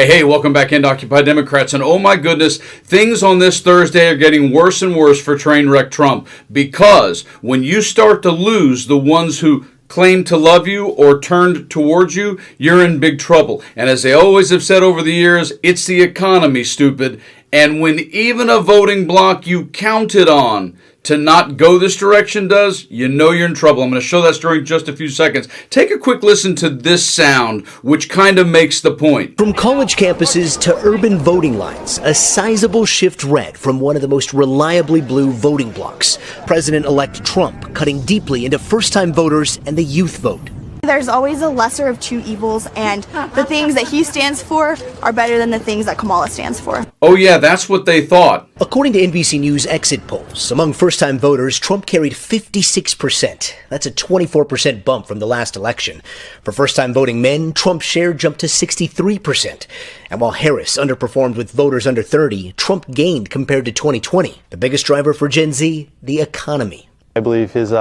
Hey, welcome back into Occupy Democrats. And oh my goodness, things on this Thursday are getting worse and worse for Trainwreck Trump. Because when you start to lose the ones who claim to love you or turned towards you, you're in big trouble. And as they always have said over the years, it's the economy, stupid. And when even a voting bloc you counted on to not go this direction does, you know you're in trouble. I'm going to show that story in just a few seconds. Take a quick listen to this sound, which kind of makes the point. From college campuses to urban voting lines, a sizable shift red from one of the most reliably blue voting blocs. President-elect Trump cutting deeply into first-time voters and the youth vote. There's always a lesser of two evils, and the things that he stands for are better than the things that Kamala stands for. Oh yeah, that's what they thought. According to NBC News exit polls, among first-time voters, Trump carried 56%. That's a 24% bump from the last election. For first-time voting men, Trump's share jumped to 63%. And while Harris underperformed with voters under 30, Trump gained compared to 2020. The biggest driver for Gen Z, the economy. I believe his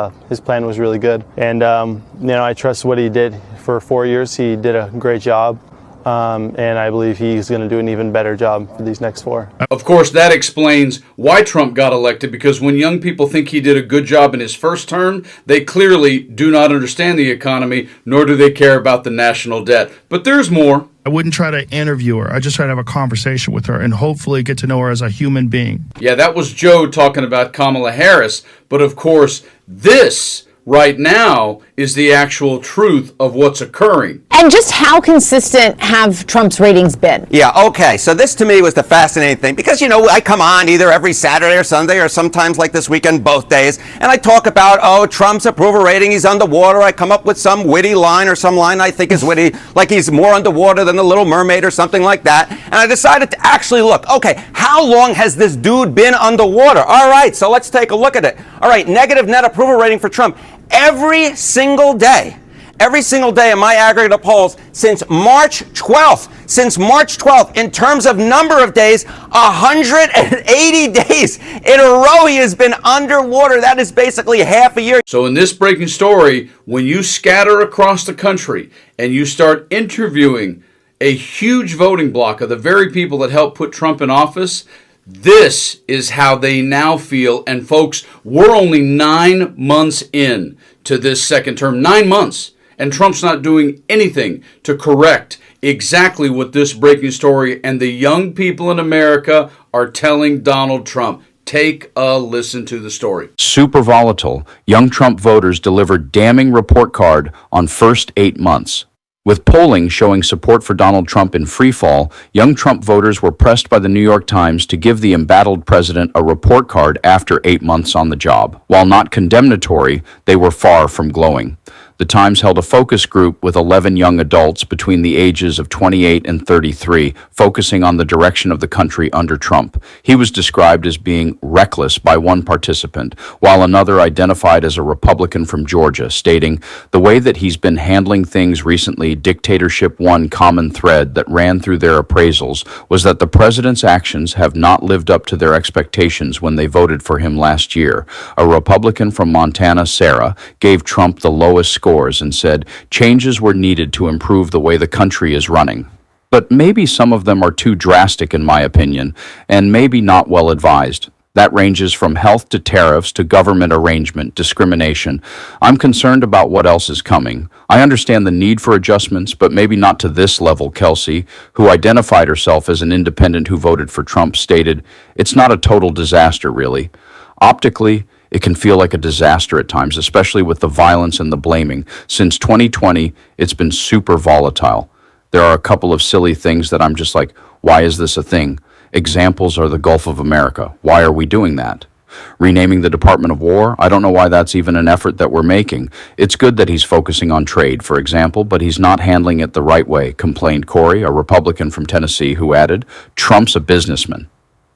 plan was really good, and I trust what he did for 4 years. He did a great job, and I believe he's going to do an even better job for these next 4. Of course, that explains why Trump got elected, because when young people think he did a good job in his first term, they clearly do not understand the economy, nor do they care about the national debt. But there's more. I wouldn't try to interview her. I just try to have a conversation with her and hopefully get to know her as a human being. Yeah, that was Joe talking about Kamala Harris. But of course, this right now is the actual truth of what's occurring. And just how consistent have Trump's ratings been? Yeah, okay. So this to me was the fascinating thing because, I come on either every Saturday or Sunday or sometimes like this weekend, both days, and I talk about, Trump's approval rating, he's underwater. I come up with some witty line or some line I think is witty, like he's more underwater than the Little Mermaid or something like that. And I decided to actually look, okay, how long has this dude been underwater? All right, so let's take a look at it. All right, negative net approval rating for Trump. Every single day in my aggregate polls since March 12th, in terms of number of days, 180 days in a row he has been underwater. That is basically half a year. So in this breaking story, when you scatter across the country and you start interviewing a huge voting bloc of the very people that helped put Trump in office, this is how they now feel. And folks, we're only 9 months in to this second term. 9 months. And Trump's not doing anything to correct exactly what this breaking story and the young people in America are telling Donald Trump. Take a listen to the story. Super volatile. Young Trump voters delivered damning report card on first 8 months. With polling showing support for Donald Trump in freefall, young Trump voters were pressed by the New York Times to give the embattled president a report card after 8 months on the job. While not condemnatory, they were far from glowing. The Times held a focus group with 11 young adults between the ages of 28 and 33, focusing on the direction of the country under Trump. He was described as being reckless by one participant, while another identified as a Republican from Georgia, stating, "The way that he's been handling things recently, dictatorship one common thread that ran through their appraisals was that the president's actions have not lived up to their expectations when they voted for him last year." A Republican from Montana, Sarah, gave Trump the lowest scores and said changes were needed to improve the way the country is running. But maybe some of them are too drastic in my opinion, and maybe not well advised. That ranges from health to tariffs to government arrangement, discrimination. I'm concerned about what else is coming. I understand the need for adjustments, but maybe not to this level, Kelsey, who identified herself as an independent who voted for Trump, stated, "It's not a total disaster, really. Optically, it can feel like a disaster at times, especially with the violence and the blaming. Since 2020, it's been super volatile. There are a couple of silly things that I'm just like, why is this a thing? Examples are the Gulf of America. Why are we doing that? Renaming the Department of War, I don't know why that's even an effort that we're making. It's good that he's focusing on trade, for example, but he's not handling it the right way," complained Corey, a Republican from Tennessee, who added, "Trump's a businessman."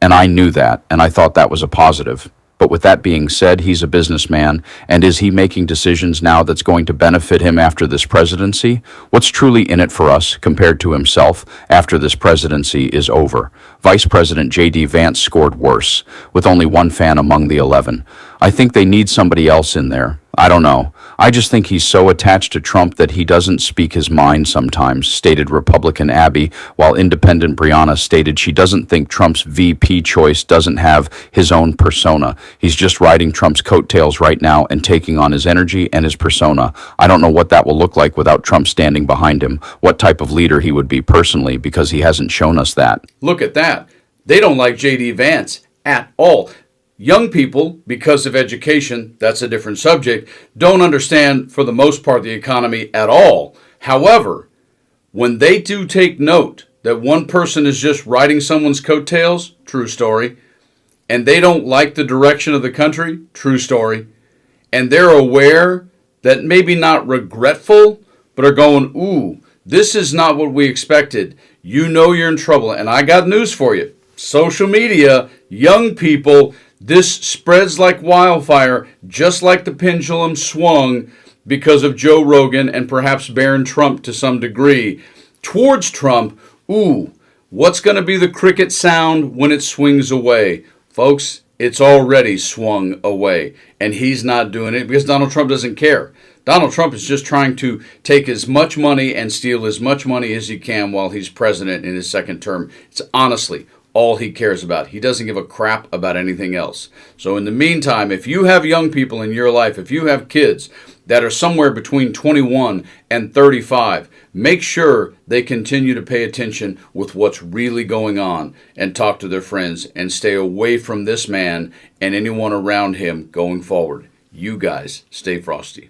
And I knew that, and I thought that was a positive. But with that being said, he's a businessman, and is he making decisions now that's going to benefit him after this presidency? What's truly in it for us compared to himself after this presidency is over? Vice President J.D. Vance scored worse, with only one fan among the 11. I think they need somebody else in there. I don't know. I just think he's so attached to Trump that he doesn't speak his mind sometimes, stated Republican Abby, while independent Brianna stated she doesn't think Trump's VP choice doesn't have his own persona. He's just riding Trump's coattails right now and taking on his energy and his persona. I don't know what that will look like without Trump standing behind him, what type of leader he would be personally, because he hasn't shown us that. Look at that. They don't like J.D. Vance at all. Young people, because of education, that's a different subject, don't understand, for the most part, the economy at all. However, when they do take note that one person is just riding someone's coattails, true story, and they don't like the direction of the country, true story, and they're aware that maybe not regretful, but are going, ooh, this is not what we expected. You know you're in trouble. And I got news for you. Social media, young people, this spreads like wildfire, just like the pendulum swung because of Joe Rogan and perhaps Barron Trump to some degree towards Trump. Ooh, what's going to be the cricket sound when it swings away? Folks, it's already swung away, and he's not doing it because Donald Trump doesn't care. Donald Trump is just trying to take as much money and steal as much money as he can while he's president in his second term. It's honestly all he cares about. He doesn't give a crap about anything else. So in the meantime, if you have young people in your life, if you have kids that are somewhere between 21 and 35, make sure they continue to pay attention with what's really going on and talk to their friends and stay away from this man and anyone around him going forward. You guys stay frosty.